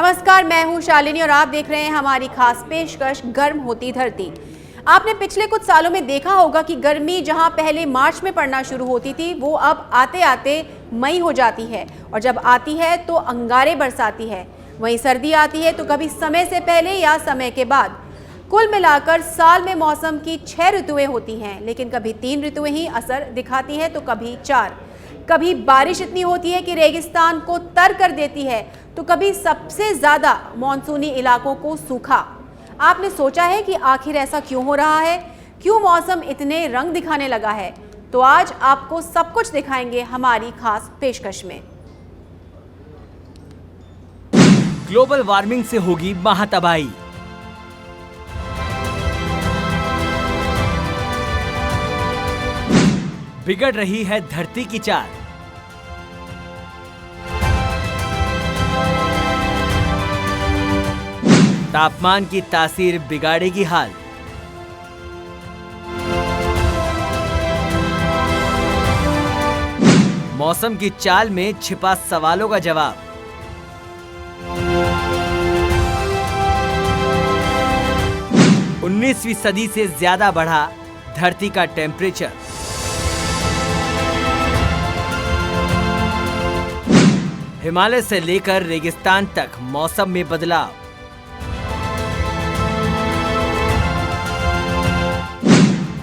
नमस्कार, मैं हूं शालिनी और आप देख रहे हैं हमारी खास पेशकश गर्म होती धरती। आपने पिछले कुछ सालों में देखा होगा कि गर्मी जहां पहले मार्च में पड़ना शुरू होती थी वो अब आते आते मई हो जाती है और जब आती है तो अंगारे बरसाती है। वहीं सर्दी आती है तो कभी समय से पहले या समय के बाद। कुल मिलाकर साल में मौसम की 6 ऋतुएं होती हैं, लेकिन कभी 3 ऋतुएं ही असर दिखाती हैं तो कभी 4। कभी बारिश इतनी होती है कि रेगिस्तान को तर कर देती है तो कभी सबसे ज्यादा मानसूनी इलाकों को सूखा। आपने सोचा है कि आखिर ऐसा क्यों हो रहा है, क्यों मौसम इतने रंग दिखाने लगा है? तो आज आपको सब कुछ दिखाएंगे हमारी खास पेशकश में। ग्लोबल वार्मिंग से होगी महातबाही। बिगड़ रही है धरती की चाल। तापमान की तासीर बिगाड़ेगी हाल। मौसम की चाल में छिपा सवालों का जवाब। उन्नीसवीं सदी से ज्यादा बढ़ा धरती का टेम्परेचर। हिमालय से लेकर रेगिस्तान तक मौसम में बदलाव।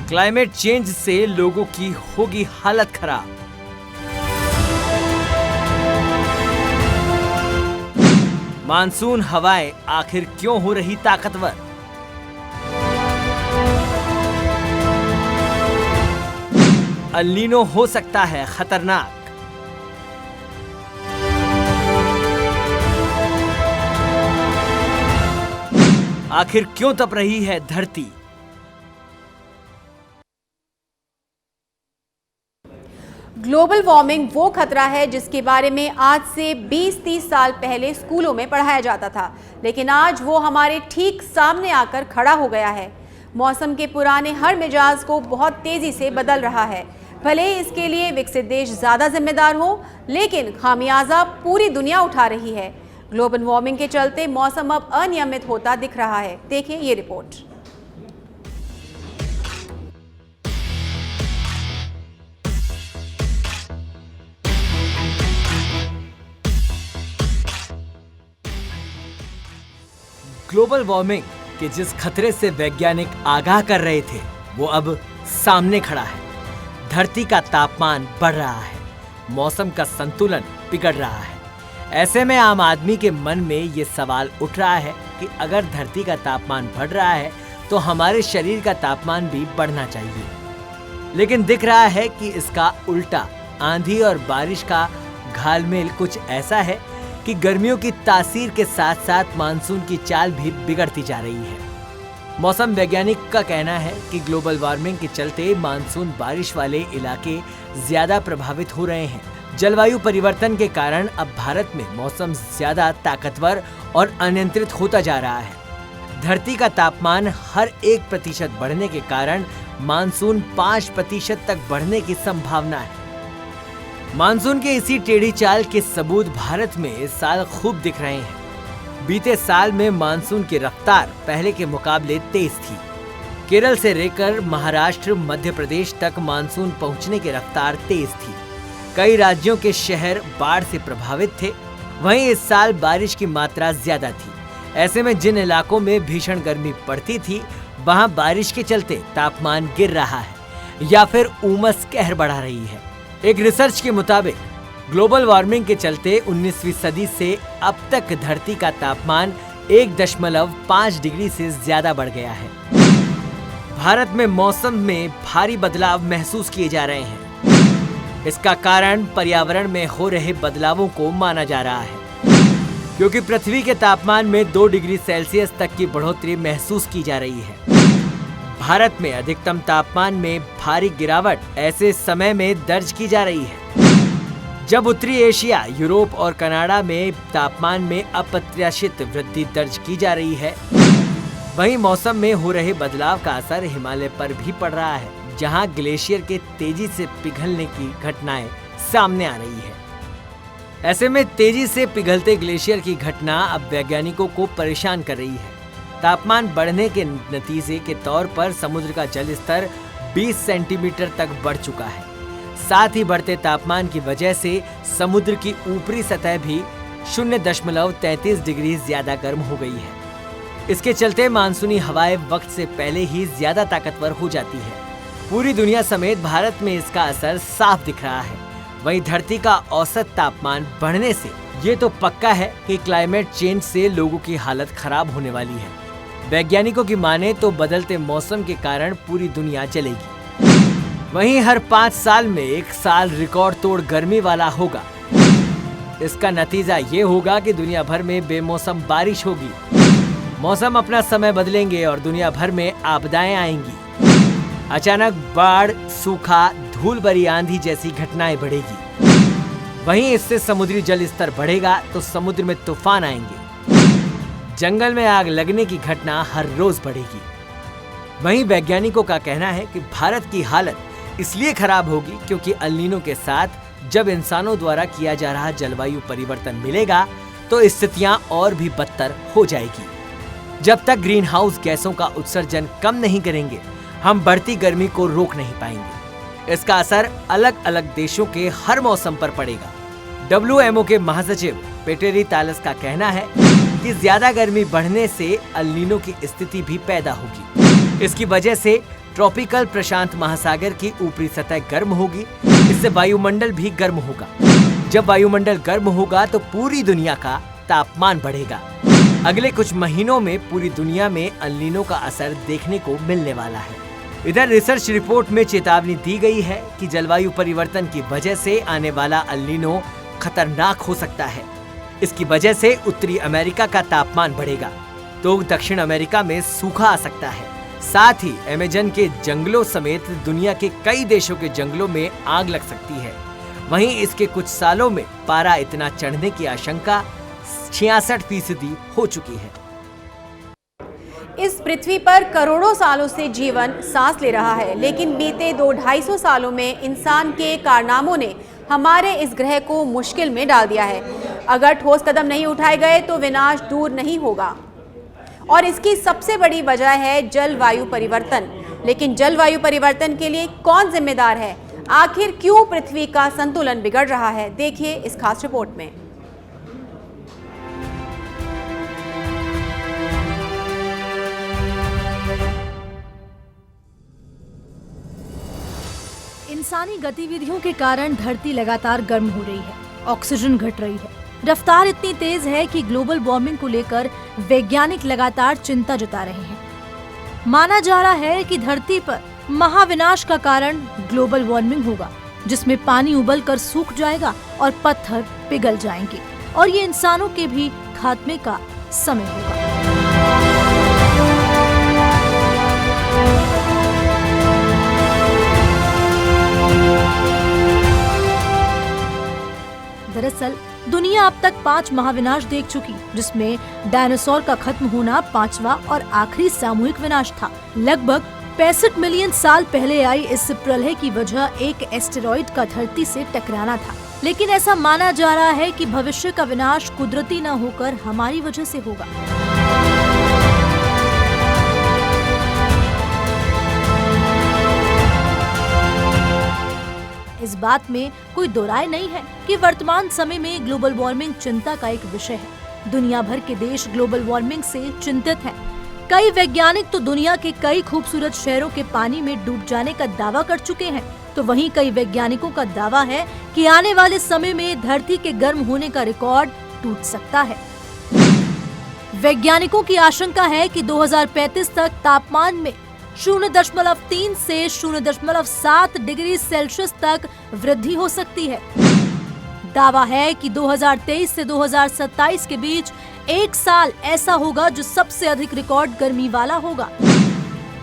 क्लाइमेट चेंज से लोगों की होगी हालत खराब। मानसून हवाएं आखिर क्यों हो रही ताकतवर? एल नीनो हो सकता है खतरनाक। आखिर क्यों तप रही है धरती? ग्लोबल वार्मिंग वो खतरा है जिसके बारे में आज से 20-30 साल पहले स्कूलों में पढ़ाया जाता था, लेकिन आज वो हमारे ठीक सामने आकर खड़ा हो गया है। मौसम के पुराने हर मिजाज को बहुत तेजी से बदल रहा है। भले ही इसके लिए विकसित देश ज्यादा जिम्मेदार हो, लेकिन खामियाजा पूरी दुनिया उठा रही है। ग्लोबल वार्मिंग के चलते मौसम अब अनियमित होता दिख रहा है। देखिए ये रिपोर्ट। ग्लोबल वार्मिंग के जिस खतरे से वैज्ञानिक आगाह कर रहे थे वो अब सामने खड़ा है। धरती का तापमान बढ़ रहा है, मौसम का संतुलन बिगड़ रहा है। ऐसे में आम आदमी के मन में ये सवाल उठ रहा है कि अगर धरती का तापमान बढ़ रहा है तो हमारे शरीर का तापमान भी बढ़ना चाहिए। लेकिन दिख रहा है कि इसका उल्टा। आंधी और बारिश का घालमेल कुछ ऐसा है कि गर्मियों की तासीर के साथ साथ मानसून की चाल भी बिगड़ती जा रही है। मौसम वैज्ञानिक का कहना है कि ग्लोबल वार्मिंग के चलते मानसून बारिश वाले इलाके ज्यादा प्रभावित हो रहे हैं। जलवायु परिवर्तन के कारण अब भारत में मौसम ज्यादा ताकतवर और अनियंत्रित होता जा रहा है। धरती का तापमान हर 1% बढ़ने के कारण मानसून 5% तक बढ़ने की संभावना है। मानसून के इसी टेढ़ी चाल के सबूत भारत में इस साल खूब दिख रहे हैं। बीते साल में मानसून की रफ्तार पहले के मुकाबले तेज थी। केरल से लेकर महाराष्ट्र, मध्य प्रदेश तक मानसून पहुंचने की रफ्तार तेज थी। कई राज्यों के शहर बाढ़ से प्रभावित थे। वहीं इस साल बारिश की मात्रा ज्यादा थी। ऐसे में जिन इलाकों में भीषण गर्मी पड़ती थी वहां बारिश के चलते तापमान गिर रहा है या फिर उमस कहर बढ़ा रही है। एक रिसर्च के मुताबिक ग्लोबल वार्मिंग के चलते 19वीं सदी से अब तक धरती का तापमान 1.5 डिग्री से ज्यादा बढ़ गया है। भारत में मौसम में भारी बदलाव महसूस किए जा रहे हैं। इसका कारण पर्यावरण में हो रहे बदलावों को माना जा रहा है, क्योंकि पृथ्वी के तापमान में 2 डिग्री सेल्सियस तक की बढ़ोतरी महसूस की जा रही है। भारत में अधिकतम तापमान में भारी गिरावट ऐसे समय में दर्ज की जा रही है जब उत्तरी एशिया, यूरोप और कनाडा में तापमान में अप्रत्याशित वृद्धि दर्ज की जा रही है। वहीं मौसम में हो रहे बदलाव का असर हिमालय पर भी पड़ रहा है, जहां ग्लेशियर के तेजी से पिघलने की घटनाएं सामने आ रही है। ऐसे में तेजी से पिघलते ग्लेशियर की घटना अब वैज्ञानिकों को परेशान कर रही है। तापमान बढ़ने के नतीजे के तौर पर समुद्र का जल स्तर 20 सेंटीमीटर तक बढ़ चुका है। साथ ही बढ़ते तापमान की वजह से समुद्र की ऊपरी सतह भी 0.33 डिग्री ज्यादा गर्म हो गई है। इसके चलते मानसूनी हवाएं वक्त से पहले ही ज्यादा ताकतवर हो जाती है। पूरी दुनिया समेत भारत में इसका असर साफ दिख रहा है। वहीं धरती का औसत तापमान बढ़ने से ये तो पक्का है कि क्लाइमेट चेंज से लोगों की हालत खराब होने वाली है। वैज्ञानिकों की माने तो बदलते मौसम के कारण पूरी दुनिया जलेगी। वहीं हर 5 साल में एक साल रिकॉर्ड तोड़ गर्मी वाला होगा। इसका नतीजा ये होगा कि दुनिया भर में बेमौसम बारिश होगी, मौसम अपना समय बदलेंगे और दुनिया भर में आपदाएं आएंगी। अचानक बाढ़, सूखा, धूल भरी आंधी जैसी घटनाएं बढ़ेगी। वहीं इससे समुद्री जल स्तर बढ़ेगा तो समुद्र में तूफान आएंगे। जंगल में आग लगने की घटना हर रोज बढ़ेगी। वहीं वैज्ञानिकों का कहना है कि भारत की हालत इसलिए खराब होगी क्योंकि एल नीनो के साथ जब इंसानों द्वारा किया जा रहा जलवायु परिवर्तन मिलेगा तो स्थितियां और भी बदतर हो जाएगी। जब तक ग्रीन हाउस गैसों का उत्सर्जन कम नहीं करेंगे, हम बढ़ती गर्मी को रोक नहीं पाएंगे। इसका असर अलग अलग देशों के हर मौसम पर पड़ेगा। WMO के महासचिव पेटेरी तालस का कहना है कि ज्यादा गर्मी बढ़ने से एल नीनो की स्थिति भी पैदा होगी। इसकी वजह से ट्रॉपिकल प्रशांत महासागर की ऊपरी सतह गर्म होगी। इससे वायुमंडल भी गर्म होगा। जब वायुमंडल गर्म होगा तो पूरी दुनिया का तापमान बढ़ेगा। अगले कुछ महीनों में पूरी दुनिया में एल नीनो का असर देखने को मिलने वाला है। इधर रिसर्च रिपोर्ट में चेतावनी दी गई है कि जलवायु परिवर्तन की वजह से आने वाला एल नीनो खतरनाक हो सकता है। इसकी वजह से उत्तरी अमेरिका का तापमान बढ़ेगा तो दक्षिण अमेरिका में सूखा आ सकता है। साथ ही अमेज़न के जंगलों समेत दुनिया के कई देशों के जंगलों में आग लग सकती है। वहीं इसके कुछ सालों में पारा इतना चढ़ने की आशंका 66% हो चुकी है। इस पृथ्वी पर करोड़ों सालों से जीवन सांस ले रहा है, लेकिन बीते 200-250 सालों में इंसान के कारनामों ने हमारे इस ग्रह को मुश्किल में डाल दिया है। अगर ठोस कदम नहीं उठाए गए तो विनाश दूर नहीं होगा और इसकी सबसे बड़ी वजह है जलवायु परिवर्तन। लेकिन जलवायु परिवर्तन के लिए कौन जिम्मेदार है? आखिर क्यों पृथ्वी का संतुलन बिगड़ रहा है? देखिए इस खास रिपोर्ट में। इंसानी गतिविधियों के कारण धरती लगातार गर्म हो रही है, ऑक्सीजन घट रही है। रफ्तार इतनी तेज है कि ग्लोबल वार्मिंग को लेकर वैज्ञानिक लगातार चिंता जता रहे हैं। माना जा रहा है कि धरती पर महाविनाश का कारण ग्लोबल वार्मिंग होगा, जिसमें पानी उबलकर सूख जाएगा और पत्थर पिघल जाएंगे और ये इंसानों के भी खात्मे का समय होगा। दरअसल दुनिया अब तक 5 महाविनाश देख चुकी, जिसमें डायनासोर का खत्म होना 5वां और आखिरी सामूहिक विनाश था। लगभग 65 मिलियन साल पहले आई इस प्रलय की वजह एक एस्टेरॉइड का धरती से टकराना था। लेकिन ऐसा माना जा रहा है कि भविष्य का विनाश कुदरती न होकर हमारी वजह से होगा। इस बात में कोई दो राय नहीं है कि वर्तमान समय में ग्लोबल वार्मिंग चिंता का एक विषय है। दुनिया भर के देश ग्लोबल वार्मिंग से चिंतित हैं। कई वैज्ञानिक तो दुनिया के कई खूबसूरत शहरों के पानी में डूब जाने का दावा कर चुके हैं, तो वहीं कई वैज्ञानिकों का दावा है कि आने वाले समय में धरती के गर्म होने का रिकॉर्ड टूट सकता है। वैज्ञानिकों की आशंका है कि 2035 तक तापमान में 0.3 से 0.7 डिग्री सेल्सियस तक वृद्धि हो सकती है। दावा है कि 2023 से 2027 के बीच एक साल ऐसा होगा जो सबसे अधिक रिकॉर्ड गर्मी वाला होगा,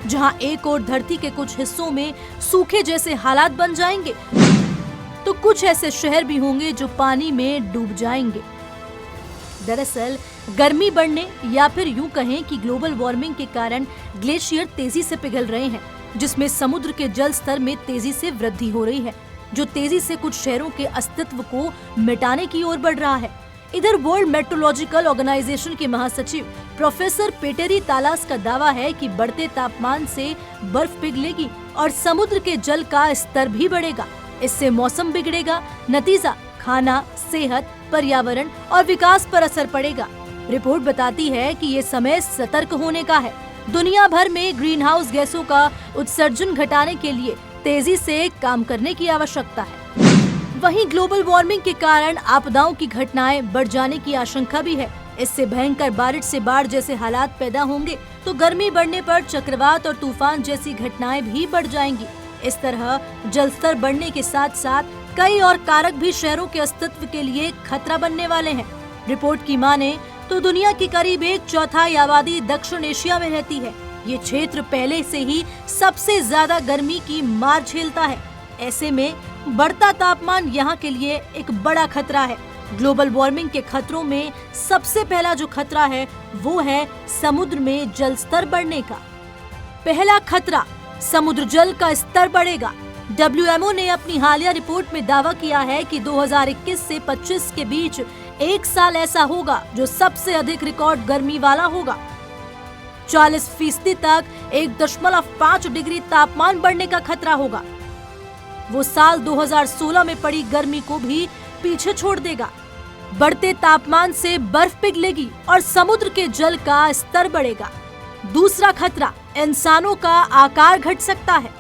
जहां एक और धरती के कुछ हिस्सों में सूखे जैसे हालात बन जाएंगे, तो कुछ ऐसे शहर भी होंगे जो पानी में डूब जाएंगे। दरअसल गर्मी बढ़ने या फिर यूं कहें कि ग्लोबल वार्मिंग के कारण ग्लेशियर तेजी से पिघल रहे हैं, जिसमें समुद्र के जल स्तर में तेजी से वृद्धि हो रही है। जो तेजी से कुछ शहरों के अस्तित्व को मिटाने की ओर बढ़ रहा है। इधर वर्ल्ड मेट्रोलॉजिकल ऑर्गेनाइजेशन के महासचिव प्रोफेसर पेटेरी तालास का दावा है कि बढ़ते तापमान से बर्फ पिघलेगी और समुद्र के जल का स्तर भी बढ़ेगा। इससे मौसम बिगड़ेगा, नतीजा खाना, सेहत, पर्यावरण और विकास पर असर पड़ेगा। रिपोर्ट बताती है कि ये समय सतर्क होने का है। दुनिया भर में ग्रीन हाउस गैसों का उत्सर्जन घटाने के लिए तेजी से काम करने की आवश्यकता है। वहीं ग्लोबल वार्मिंग के कारण आपदाओं की घटनाएं बढ़ जाने की आशंका भी है। इससे भयंकर बारिश से बाढ़ जैसे हालात पैदा होंगे तो गर्मी बढ़ने पर चक्रवात और तूफान जैसी घटनाएं भी बढ़ जाएंगी। इस तरह जल स्तर बढ़ने के साथ साथ कई और कारक भी शहरों के अस्तित्व के लिए खतरा बनने वाले हैं। रिपोर्ट की माने तो दुनिया की करीब 1/4 आबादी दक्षिण एशिया में रहती है। ये क्षेत्र पहले से ही सबसे ज्यादा गर्मी की मार झेलता है। ऐसे में बढ़ता तापमान यहाँ के लिए एक बड़ा खतरा है। ग्लोबल वार्मिंग के खतरों में सबसे पहला जो खतरा है वो है समुद्र में जल स्तर बढ़ने का। पहला खतरा, समुद्र जल का स्तर बढ़ेगा। WMO ने अपनी हालिया रिपोर्ट में दावा किया है कि 2021 से 25 के बीच एक साल ऐसा होगा जो सबसे अधिक रिकॉर्ड गर्मी वाला होगा। 40% तक 1.5 डिग्री तापमान बढ़ने का खतरा होगा। वो साल 2016 में पड़ी गर्मी को भी पीछे छोड़ देगा। बढ़ते तापमान से बर्फ पिघलेगी और समुद्र के जल का स्तर बढ़ेगा। दूसरा खतरा, इंसानों का आकार घट सकता है।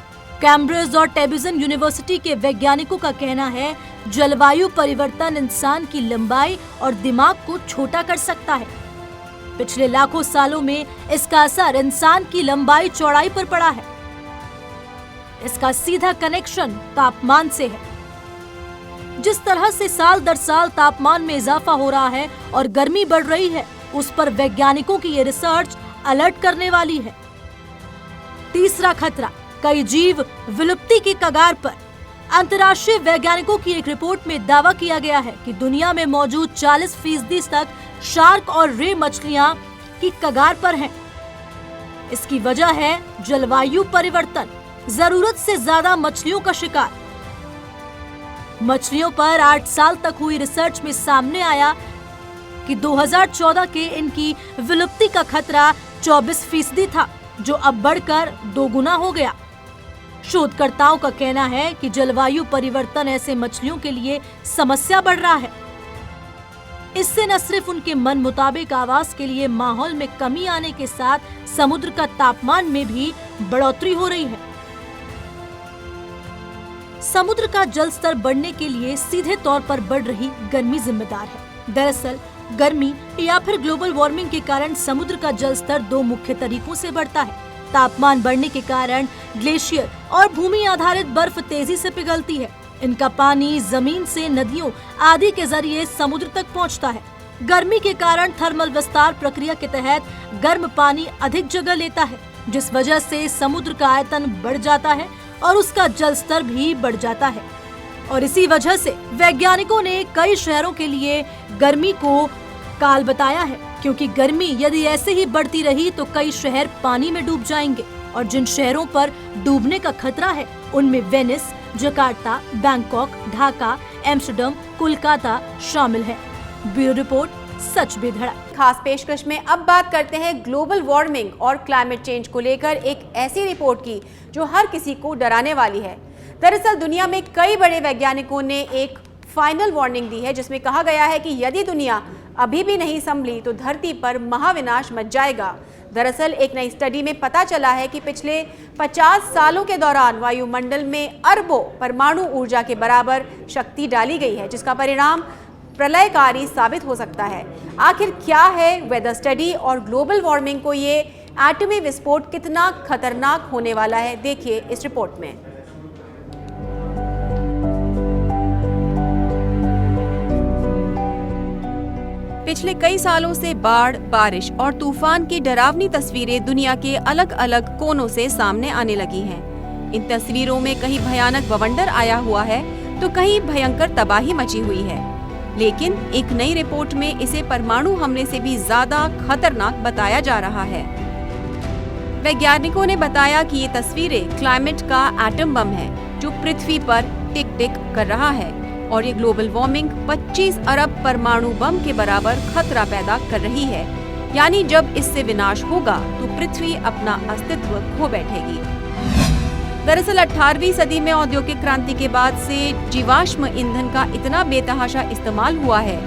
कैम्ब्रिज और टेबिजन यूनिवर्सिटी के वैज्ञानिकों का कहना है जलवायु परिवर्तन इंसान की लंबाई और दिमाग को छोटा कर सकता है। पिछले लाखों सालों में इसका असर इंसान की लंबाई चौड़ाई पर पड़ा है। इसका सीधा कनेक्शन तापमान से है। जिस तरह से साल दर साल तापमान में इजाफा हो रहा है और गर्मी बढ़ रही है, उस पर वैज्ञानिकों की ये रिसर्च अलर्ट करने वाली है। तीसरा खतरा, कई जीव विलुप्ति की कगार पर। अंतर्राष्ट्रीय वैज्ञानिकों की एक रिपोर्ट में दावा किया गया है कि दुनिया में मौजूद 40% तक शार्क और रे मछलियां की कगार पर हैं। इसकी वजह है जलवायु परिवर्तन, जरूरत से ज्यादा मछलियों का शिकार। मछलियों पर 8 साल तक हुई रिसर्च में सामने आया कि 2014 के इनकी विलुप्ति का खतरा 24% था, जो अब बढ़कर 2 गुना हो गया। शोधकर्ताओं का कहना है कि जलवायु परिवर्तन ऐसे मछलियों के लिए समस्या बढ़ रहा है। इससे न सिर्फ उनके मन मुताबिक आवास के लिए माहौल में कमी आने के साथ समुद्र का तापमान में भी बढ़ोतरी हो रही है। समुद्र का जल स्तर बढ़ने के लिए सीधे तौर पर बढ़ रही गर्मी जिम्मेदार है। दरअसल गर्मी या फिर ग्लोबल वार्मिंग के कारण समुद्र का जल स्तर 2 मुख्य तरीकों से बढ़ता है। तापमान बढ़ने के कारण ग्लेशियर और भूमि आधारित बर्फ तेजी से पिघलती है। इनका पानी जमीन से नदियों आदि के जरिए समुद्र तक पहुंचता है। गर्मी के कारण थर्मल विस्तार प्रक्रिया के तहत गर्म पानी अधिक जगह लेता है, जिस वजह से समुद्र का आयतन बढ़ जाता है और उसका जल स्तर भी बढ़ जाता है। और इसी वजह से वैज्ञानिकों ने कई शहरों के लिए गर्मी को काल बताया है, क्योंकि गर्मी यदि ऐसे ही बढ़ती रही तो कई शहर पानी में डूब जाएंगे। और जिन शहरों पर डूबने का खतरा है उनमें Venice, Jakarta, Bangkok, Dhaka, Amsterdam, Kolkata शामिल है। ब्यूरो रिपोर्ट, सच बेधड़ा। खास पेशकश में अब बात करते हैं ग्लोबल वार्मिंग और क्लाइमेट चेंज को लेकर एक ऐसी रिपोर्ट की जो हर किसी को डराने वाली है। दरअसल दुनिया में कई बड़े वैज्ञानिकों ने एक फाइनल वार्निंग दी है, जिसमें कहा गया है कि यदि दुनिया अभी भी नहीं संभली तो धरती पर महाविनाश मच जाएगा। दरअसल एक नई स्टडी में पता चला है कि पिछले 50 सालों के दौरान वायुमंडल में अरबों परमाणु ऊर्जा के बराबर शक्ति डाली गई है, जिसका परिणाम प्रलयकारी साबित हो सकता है। आखिर क्या है वेदर स्टडी और ग्लोबल वार्मिंग को ये एटमी विस्फोट कितना खतरनाक होने वाला है, देखिए इस रिपोर्ट में। पिछले कई सालों से बाढ़, बारिश और तूफान की डरावनी तस्वीरें दुनिया के अलग अलग कोनों से सामने आने लगी हैं। इन तस्वीरों में कहीं भयानक बवंडर आया हुआ है तो कहीं भयंकर तबाही मची हुई है, लेकिन एक नई रिपोर्ट में इसे परमाणु हमले से भी ज्यादा खतरनाक बताया जा रहा है। वैज्ञानिकों ने बताया कि ये तस्वीरें क्लाइमेट का एटम बम है जो पृथ्वी पर टिक टिक कर रहा है और ये ग्लोबल वार्मिंग 25 अरब परमाणु बम के बराबर खतरा पैदा कर रही है। यानी जब इससे विनाश होगा तो पृथ्वी अपना अस्तित्व खो बैठेगी। दरअसल 18वीं सदी में औद्योगिक क्रांति के बाद से जीवाश्म ईंधन का इतना बेतहाशा इस्तेमाल हुआ है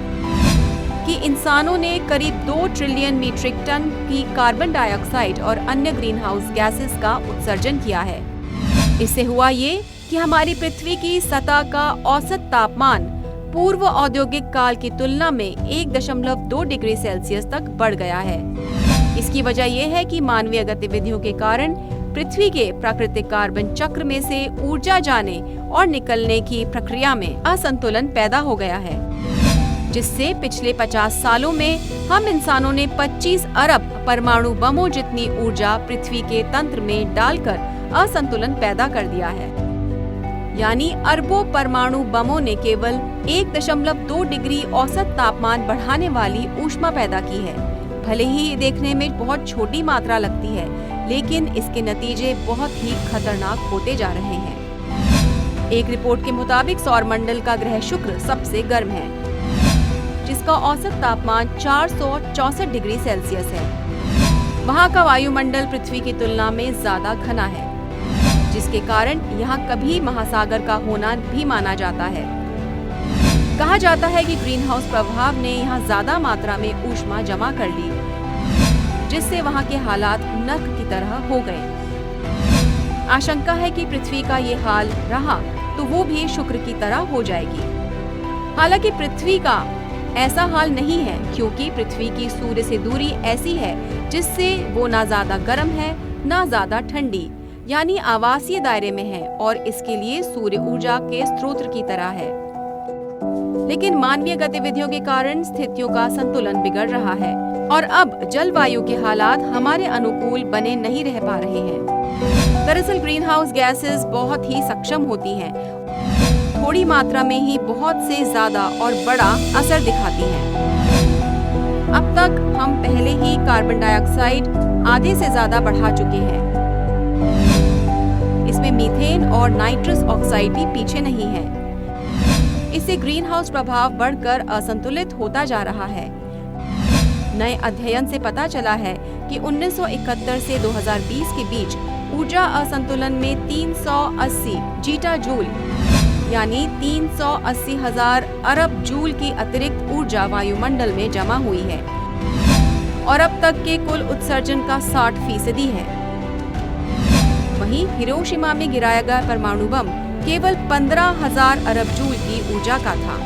कि इंसानों ने करीब 2 ट्रिलियन मीट्रिक टन की कार्बन डाइऑक्साइड और अन्य ग्रीन हाउस गैसेस का उत्सर्जन किया है। इससे हुआ ये कि हमारी पृथ्वी की सतह का औसत तापमान पूर्व औद्योगिक काल की तुलना में 1.2 डिग्री सेल्सियस तक बढ़ गया है। इसकी वजह यह है कि मानवीय गतिविधियों के कारण पृथ्वी के प्राकृतिक कार्बन चक्र में से ऊर्जा जाने और निकलने की प्रक्रिया में असंतुलन पैदा हो गया है, जिससे पिछले 50 सालों में हम इंसानों ने 25 अरब परमाणु बमों जितनी ऊर्जा पृथ्वी के तंत्र में डालकर असंतुलन पैदा कर दिया है। यानी अरबों परमाणु बमों ने केवल 1.2 डिग्री औसत तापमान बढ़ाने वाली ऊष्मा पैदा की है। भले ही ये देखने में बहुत छोटी मात्रा लगती है, लेकिन इसके नतीजे बहुत ही खतरनाक होते जा रहे हैं। एक रिपोर्ट के मुताबिक सौरमंडल का ग्रह शुक्र सबसे गर्म है, जिसका औसत तापमान 464 डिग्री सेल्सियस है। वहाँ का वायुमंडल पृथ्वी की तुलना में ज्यादा घना है, जिसके कारण यहाँ कभी महासागर का होना भी माना जाता है। कहा जाता है कि ग्रीन हाउस प्रभाव ने यहाँ ज्यादा मात्रा में ऊष्मा जमा कर ली, जिससे वहाँ के हालात नर्क की तरह हो गए। आशंका है कि पृथ्वी का ये हाल रहा तो वो भी शुक्र की तरह हो जाएगी। हालांकि पृथ्वी का ऐसा हाल नहीं है, क्योंकि पृथ्वी की सूर्य से दूरी ऐसी है जिससे वो ना ज्यादा गर्म है ना ज्यादा ठंडी, यानी आवासीय दायरे में है और इसके लिए सूर्य ऊर्जा के स्रोत की तरह है। लेकिन मानवीय गतिविधियों के कारण स्थितियों का संतुलन बिगड़ रहा है और अब जलवायु के हालात हमारे अनुकूल बने नहीं रह पा रहे हैं। दरअसल ग्रीन हाउस गैसेस बहुत ही सक्षम होती हैं, थोड़ी मात्रा में ही बहुत से ज्यादा और बड़ा असर दिखाती हैं। अब तक हम पहले ही कार्बन डाइऑक्साइड आधे से ज्यादा बढ़ा चुके हैं। इसमें मीथेन और नाइट्रस ऑक्साइड भी पीछे नहीं है। इससे ग्रीन हाउस प्रभाव बढ़कर असंतुलित होता जा रहा है। नए अध्ययन से पता चला है कि 1971 से 2020 के बीच ऊर्जा असंतुलन में 380 जीटा जूल यानी 380,000 अरब जूल की अतिरिक्त ऊर्जा वायुमंडल में जमा हुई है और अब तक के कुल उत्सर्जन का 60% है। वहीं हिरोशिमा में गिराया गया परमाणु बम केवल 15,000 अरब जूल की ऊर्जा का था,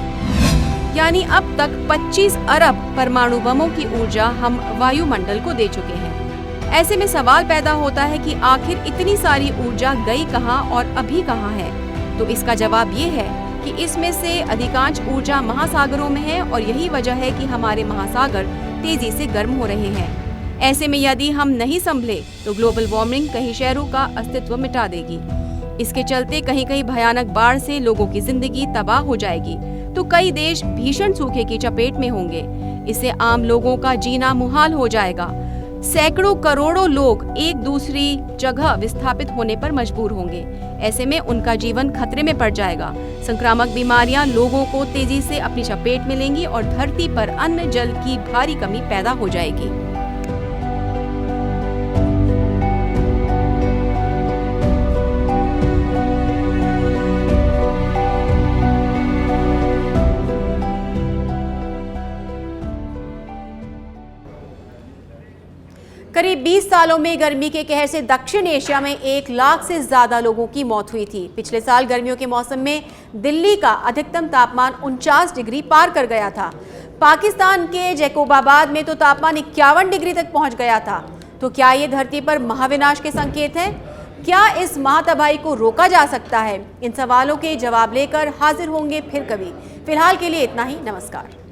यानी अब तक 25 अरब परमाणु बमों की ऊर्जा हम वायुमंडल को दे चुके हैं। ऐसे में सवाल पैदा होता है कि आखिर इतनी सारी ऊर्जा गई कहां और अभी कहां है? तो इसका जवाब ये है कि इसमें से अधिकांश ऊर्जा महासागरों में है और यही वजह है कि हमारे महासागर तेजी से गर्म हो रहे हैं। ऐसे में यदि हम नहीं संभले तो ग्लोबल वार्मिंग कई शहरों का अस्तित्व मिटा देगी। इसके चलते कहीं कहीं भयानक बाढ़ से लोगों की जिंदगी तबाह हो जाएगी, तो कई देश भीषण सूखे की चपेट में होंगे। इससे आम लोगों का जीना मुहाल हो जाएगा। सैकड़ों करोड़ों लोग एक दूसरी जगह विस्थापित होने पर मजबूर होंगे। ऐसे में उनका जीवन खतरे में पड़ जाएगा। संक्रामक बीमारियां लोगों को तेजी से अपनी चपेट में लेंगी और धरती पर अन्न जल की भारी कमी पैदा हो जाएगी। करीब 20 सालों में गर्मी के कहर से दक्षिण एशिया में 1 लाख से ज्यादा लोगों की मौत हुई थी। पिछले साल गर्मियों के मौसम में दिल्ली का अधिकतम तापमान 49 डिग्री पार कर गया था। पाकिस्तान के जैकोबाबाद में तो तापमान 51 डिग्री तक पहुंच गया था। तो क्या ये धरती पर महाविनाश के संकेत हैं? क्या इस महातबाही को रोका जा सकता है? इन सवालों के जवाब लेकर हाजिर होंगे फिर कभी। फिलहाल के लिए इतना ही। नमस्कार।